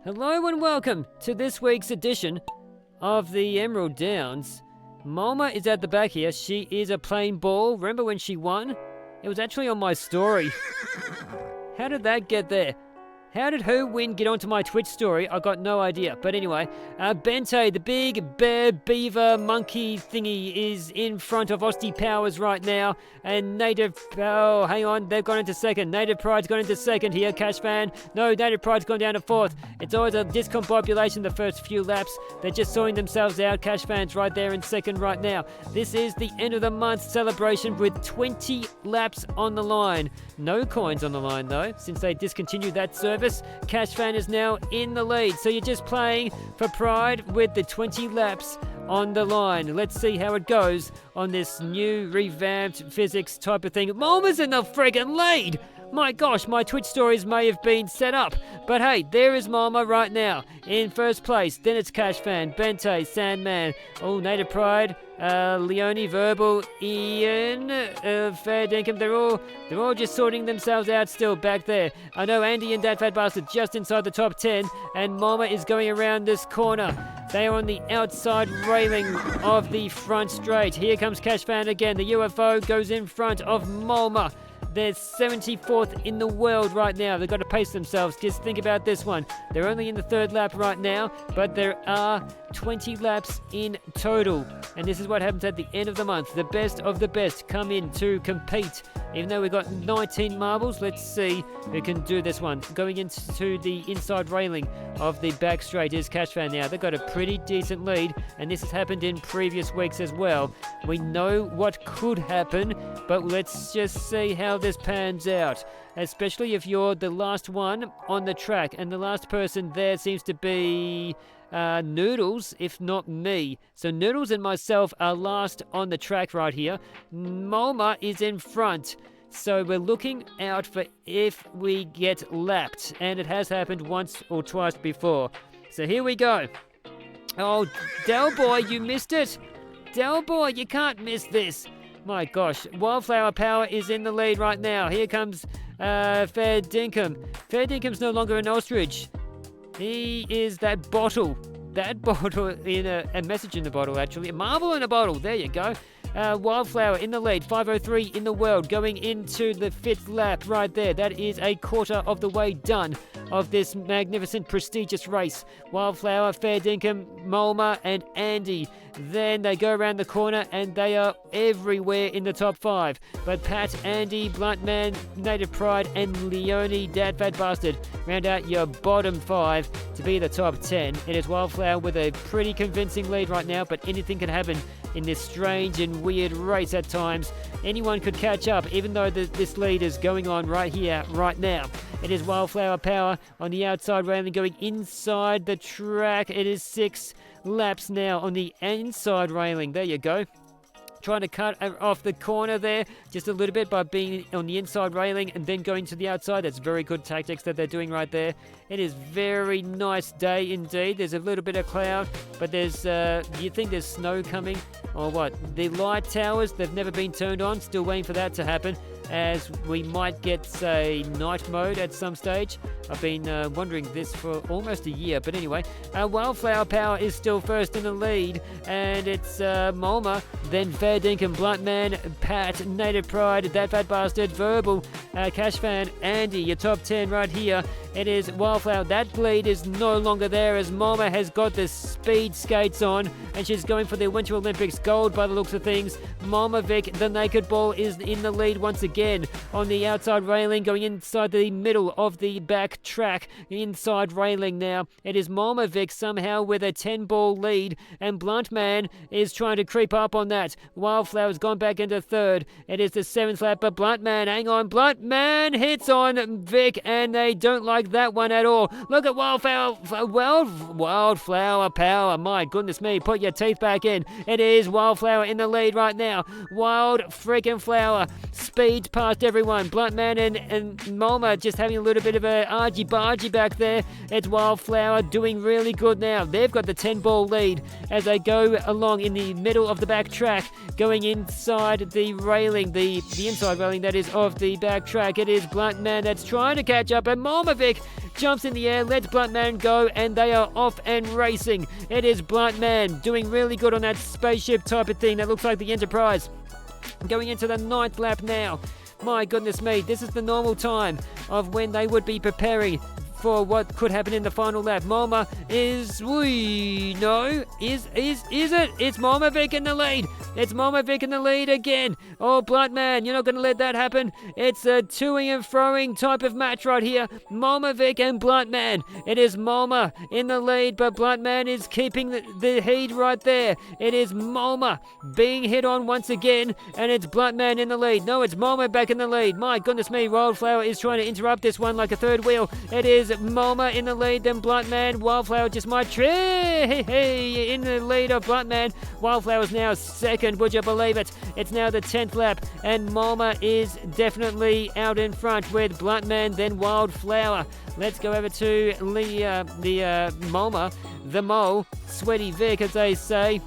Hello and welcome to this week's edition of the Emerald Downs. Malma is at the back here. She is a plain ball. Remember when she won? It was actually on my story. How did that get there? How did her win get onto my Twitch story? I got no idea. But anyway, Bente, the big bear, beaver, monkey thingy is in front of Austie Powers right now. And Native... Oh, hang on. They've gone into second. Native Pride's gone into second here. Cash Fan. No, Native Pride's gone down to fourth. It's always a discombobulation the first few laps. They're just sorting themselves out. Cash Fan's right there in second right now. This is the end of the month celebration with 20 laps on the line. No coins on the line, though, since they discontinued that service. Cash Fan is now in the lead, so you're just playing for pride with the 20 laps on the line. Let's see how it goes on this new revamped physics type of thing. Malma's in the friggin' lead! My gosh, my Twitch stories may have been set up. But hey, there is Malma right now in first place. Then it's Cash Fan, Bente, Sandman, oh, Native Pride, Leone, Verbal, Ian, Fair Dinkum. They're all just sorting themselves out still back there. I know Andy and That Fat Bastard just inside the top 10, and Malma is going around this corner. They are on the outside railing of the front straight. Here comes Cash Fan again. The UFO goes in front of Malma. They're 74th in the world right now. They've got to pace themselves. Just think about this one. They're only in the third lap right now, but there are 20 laps in total. And this is what happens at the end of the month. The best of the best come in to compete. Even though we've got 19 marbles, let's see who can do this one. Going into the inside railing of the back straight is Cash Fan now. They've got a pretty decent lead, and this has happened in previous weeks as well. We know what could happen, but let's just see how this pans out. Especially if you're the last one on the track, and the last person there seems to be... Noodles, if not me. So Noodles and myself are last on the track right here. Malma is in front. So we're looking out for if we get lapped. And it has happened once or twice before. So here we go. Oh, Del Boy, you missed it. Del Boy, you can't miss this. My gosh, Wildflower Power is in the lead right now. Here comes Fair Dinkum. Fair Dinkum's no longer an ostrich. He is that bottle in a message in the bottle, actually. A marble in a bottle. There you go. Wildflower in the lead, 5:03 in the world, going into the fifth lap right there. That is a quarter of the way done of this magnificent, prestigious race. Wildflower, Fair Dinkum, Malma, and Andy. Then they go around the corner, and they are everywhere in the top 5. But Pat, Andy, Bluntman, Native Pride, and Leone, Dad Fat Bastard round out your bottom 5 to be the top 10. It is Wildflower with a pretty convincing lead right now, but anything can happen in this strange and weird race at times. Anyone could catch up, even though this lead is going on right here, right now. It is Wildflower Power on the outside railing going inside the track. It is 6 laps now on the inside railing. There you go. Trying to cut off the corner there just a little bit by being on the inside railing and then going to the outside. That's very good tactics that they're doing right there. It is very nice day indeed. There's a little bit of cloud, but there's, do you think there's snow coming or what? The light towers, they've never been turned on. Still waiting for that to happen, as we might get, say, night mode at some stage. I've been wondering this for almost a year, but anyway. Wildflower Power is still first in the lead, and it's Malma, then Fair Dinkum, Bluntman, Pat, Native Pride, That Fat Bastard, Verbal, Cash Fan, Andy, your top 10 right here. It is Wildflower. That lead is no longer there, as Malma has got the speed skates on, and she's going for the Winter Olympics gold by the looks of things. Malma Vic, the naked ball, is in the lead once again on the outside railing, going inside the middle of the back track. Inside railing now. It is Malma Vic somehow with a 10-ball lead, and Bluntman is trying to creep up on that. Wildflower's gone back into third. It is the 7th lap, but Bluntman, hang on, Bluntman hits on Vic, and they don't like that one at all. Look at Wildflower Power. My goodness me, put your teeth back in. It is Wildflower in the lead right now. Wild freaking Flower speeds past everyone. Bluntman and Malma just having a little bit of a argy-bargy back there. It's Wildflower doing really good now. They've got the 10-ball lead as they go along in the middle of the back track, going inside the railing, the inside railing that is of the back track. It is Bluntman that's trying to catch up, and Malma Vic jumps in the air, lets Blunt Man go, and they are off and racing. It is Blunt Man doing really good on that spaceship type of thing that looks like the Enterprise. Going into the 9th lap now. My goodness me, this is the normal time of when they would be preparing for what could happen in the final lap. Moma is... Is it? It's Moma Vic in the lead. It's Moma Vic in the lead again. Oh, Blunt Man, you're not going to let that happen. It's a toing and froing type of match right here. Moma Vic and Blunt Man. It is Moma in the lead, but Blunt Man is keeping the heat right there. It is Moma being hit on once again, and it's Blunt Man in the lead. No, it's Moma back in the lead. My goodness me, Wildflower is trying to interrupt this one like a third wheel. It is Moma in the lead, then Blunt Man. Wildflower just might in the lead of Blunt Man. Wildflower's now second, would you believe it? It's now the 10th lap, and Moma is definitely out in front with Blunt Man, then Wildflower. Let's go over to Moma, the mole, Sweaty Vic, as they say.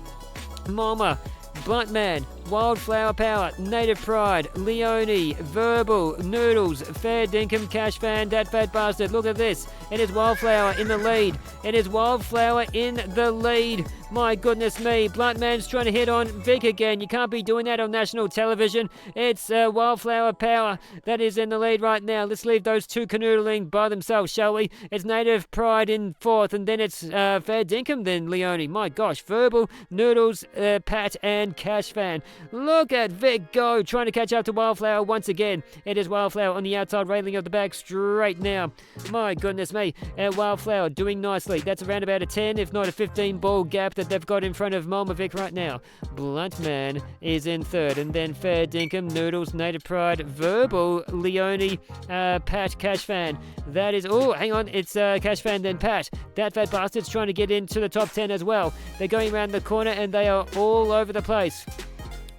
Moma, Blunt Man, Wildflower Power, Native Pride, Leone, Verbal, Noodles, Fair Dinkum, Cash Fan, Dat Fat Bastard. Look at this. It is Wildflower in the lead. It is Wildflower in the lead. My goodness me. Blunt Man's trying to hit on Vic again. You can't be doing that on national television. It's Wildflower Power that is in the lead right now. Let's leave those two canoodling by themselves, shall we? It's Native Pride in 4th, and then it's Fair Dinkum, then Leone. My gosh. Verbal, Noodles, Pat, and Cash Fan. Look at Vic go, trying to catch up to Wildflower once again. It is Wildflower on the outside railing of the back straight now. My goodness me. Wildflower doing nicely. That's around about a 10, if not a 15 ball gap that they've got in front of Moma Vic right now. Blunt Man is in 3rd, and then Fair Dinkum, Noodles, Native Pride, Verbal, Leone, Pat, Cash Fan. That is... Oh, hang on. It's Cash Fan, then Pat. That Fat Bastard's trying to get into the top 10 as well. They're going around the corner, and they are all over the place.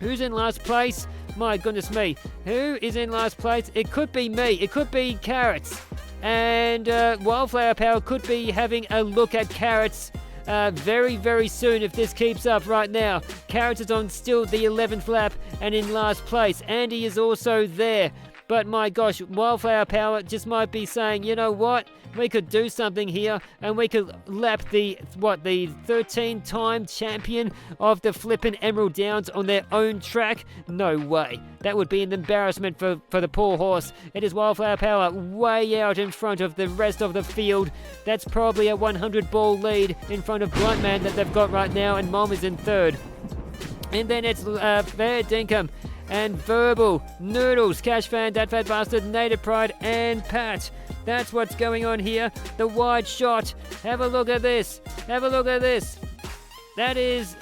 Who's in last place? My goodness me. Who is in last place? It could be me. It could be Carrots. And Wildflower Power could be having a look at Carrots very, very soon if this keeps up right now. Carrots is on still the 11th lap and in last place. Andy is also there. But my gosh, Wildflower Power just might be saying, you know what? We could do something here, and we could lap the 13-time champion of the flippin' Emerald Downs on their own track? No way. That would be an embarrassment for the poor horse. It is Wildflower Power way out in front of the rest of the field. That's probably a 100 ball lead in front of Blunt Man that they've got right now, and Mom is in 3rd. And then it's Fair Dinkum and Verbal, Noodles, Cash Fan, Dat Fat Bastard, Native Pride, and Pat. That's what's going on here. The wide shot. Have a look at this. Have a look at this. That is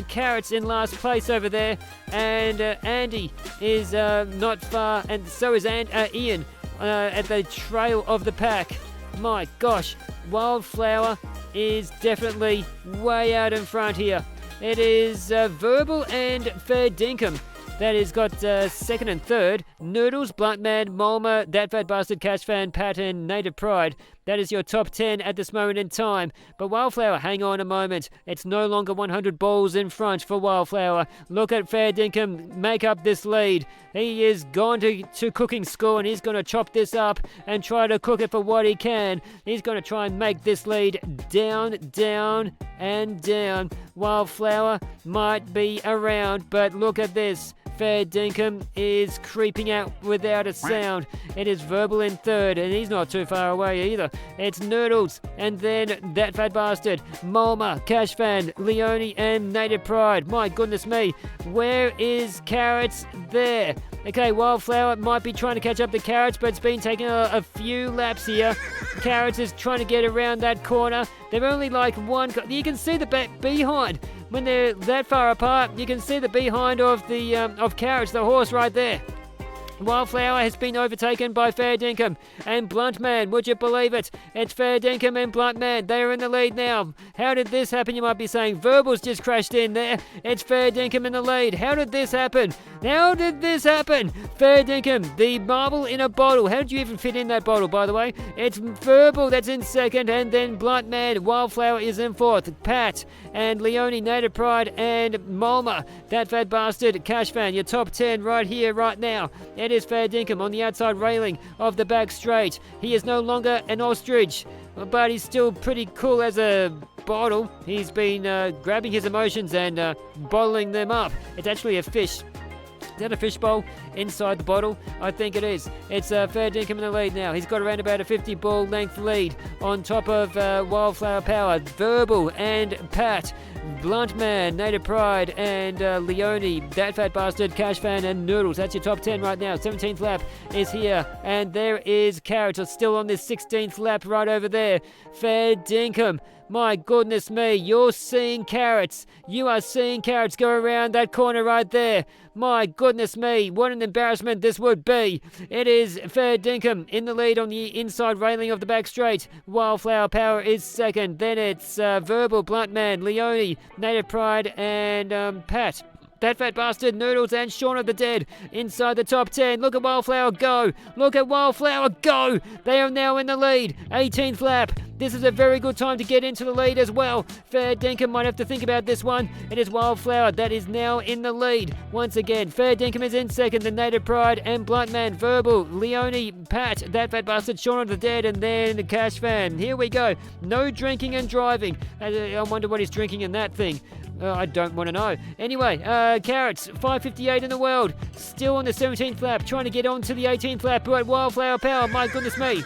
Carrots in last place over there. And Andy is not far. And so is Ian at the trail of the pack. My gosh. Wildflower is definitely way out in front here. It is Verbal and Fair Dinkum that has got 2nd and 3rd. Noodles, Blunt Man, Molma, That Fat Bastard, Cash Fan, Pat, and Native Pride. That is your top 10 at this moment in time. But Wildflower, hang on a moment. It's no longer 100 balls in front for Wildflower. Look at Fair Dinkum make up this lead. He is gone to cooking school, and he's going to chop this up and try to cook it for what he can. He's going to try and make this lead down, down, and down. Wildflower might be around, but look at this. Fair Dinkum is creeping out without a sound. It is Verbal in 3rd, and he's not too far away either. It's Noodles, and then That Fat Bastard, Molma, Cash Fan, Leone, and Native Pride. My goodness me, where is Carrots? There. Okay, Wildflower might be trying to catch up to Carrots, but it's been taking a few laps here. Carrots is trying to get around that corner. They're only like one... You can see the behind. When they're that far apart, you can see the behind of Carrots, the horse right there. Wildflower has been overtaken by Fair Dinkum and Blunt Man. Would you believe it? It's Fair Dinkum and Blunt Man. They are in the lead now. How did this happen, you might be saying? Verbal's just crashed in there. It's Fair Dinkum in the lead. How did this happen? How did this happen? Fair Dinkum, the marble in a bottle. How did you even fit in that bottle, by the way? It's Verbal that's in 2nd, and then Blunt Man. Wildflower is in 4th. Pat and Leone, Native Pride, and Molma. That Fat Bastard, Cash Fan. Your top 10 right here, right now. It is Fair Dinkum on the outside railing of the back straight. He is no longer an ostrich, but he's still pretty cool as a bottle. He's been grabbing his emotions and bottling them up. It's actually a fish. Is that a fishbowl inside the bottle? I think it is. It's Fair Dinkum in the lead now. He's got around about a 50 ball length lead on top of Wildflower Power, Verbal and Pat, Blunt Man, Native Pride and Leone, That Fat Bastard, Cash Fan and Noodles. That's your top 10 right now. 17th lap is here and there is Carrots still on this 16th lap right over there. Fair Dinkum. My goodness me, you're seeing Carrots. You are seeing Carrots go around that corner right there. My goodness me, what an embarrassment this would be. It is Fair Dinkum in the lead on the inside railing of the back straight. Wildflower Power is second. Then it's Verbal, Blunt Man, Leone, Native Pride and Pat. That Fat Bastard, Noodles and Shaun of the Dead inside the top 10. Look at Wildflower go. Look at Wildflower go. They are now in the lead. 18th lap. This is a very good time to get into the lead as well. Fair Dinkum might have to think about this one. It is Wildflower that is now in the lead. Once again, Fair Dinkum is in second. The Native Pride and Blunt Man, Verbal, Leone, Pat, That Fat Bastard, Shaun of the Dead, and then the Cash Fan. Here we go. No drinking and driving. I wonder what he's drinking in that thing. I don't want to know. Anyway, Carrots, 5:58 in the world. Still on the 17th lap, trying to get on to the 18th lap. But Wildflower Power, my goodness me.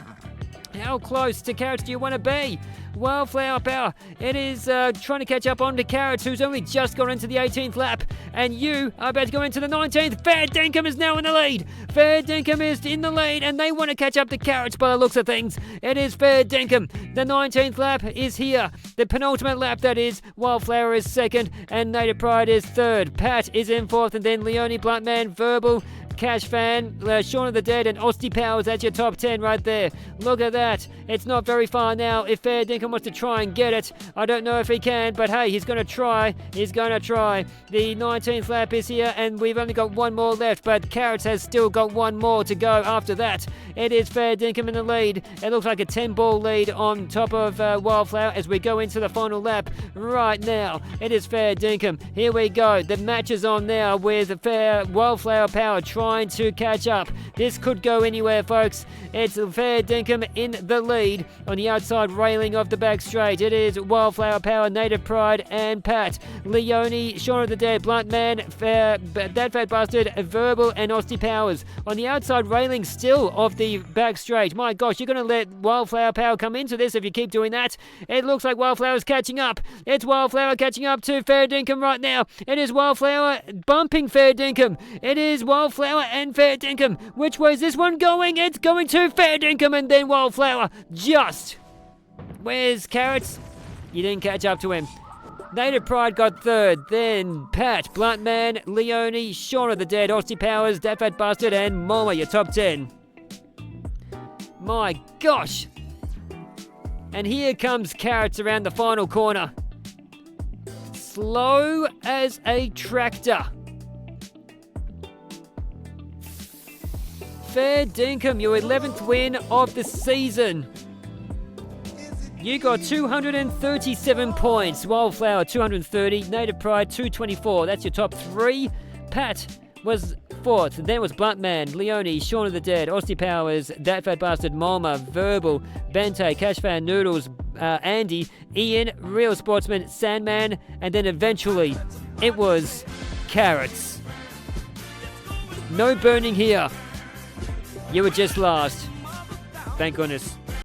How close to Carrots do you want to be? Wildflower Power, it is trying to catch up on to Carrots, who's only just got into the 18th lap. And you are about to go into the 19th. Fair Dinkum is now in the lead. Fair Dinkum is in the lead, and they want to catch up to Carrots by the looks of things. It is Fair Dinkum. The 19th lap is here. The penultimate lap, that is. Wildflower is second, and Native Pride is third. Pat is in fourth, and then Leone, Blunt Man, Verbal, Cash Fan, Shaun of the Dead, and Austy Powers. That's your top 10 right there. Look at that. It's not very far now. If Fair Dinkum wants to try and get it, I don't know if he can, but hey, he's going to try. He's going to try. The 19th lap is here, and we've only got one more left, but Carrots has still got one more to go after that. It is Fair Dinkum in the lead. It looks like a 10-ball lead on top of Wildflower as we go into the final lap right now. It is Fair Dinkum. Here we go. The match is on now with Wildflower Power trying to catch up. This could go anywhere, folks. It's Fair Dinkum in the lead on the outside railing of the back straight. It is Wildflower Power, Native Pride, and Pat. Leone, Shaun of the Dead, Blunt Man, That Fat Bastard, Verbal, and Austy Powers. On the outside railing still of the back straight. My gosh, you're going to let Wildflower Power come into this if you keep doing that. It looks like Wildflower's catching up. It's Wildflower catching up to Fair Dinkum right now. It is Wildflower bumping Fair Dinkum. It is Wildflower and Fair Dinkum. Which way is this one going? It's going to Fair Dinkum and then Wildflower. Just. Where's Carrots? You didn't catch up to him. Native Pride got third, then Pat, Blunt Man, Leone, Shaun of the Dead, Austy Powers, That Fat Bastard, and Mama, your top 10. My gosh. And here comes Carrots around the final corner. Slow as a tractor. Fair Dinkum, your 11th win of the season. You got 237 points. Wildflower, 230. Native Pride, 224. That's your top 3. Pat was 4th. Then was Blunt Man, Leone, Shaun of the Dead, Austy Powers, That Fat Bastard, Molma, Verbal, Bente, Cash Fan, Noodles, Andy, Ian, Real Sportsman, Sandman, and then eventually it was Carrots. No burning here. You were just last. Thank goodness.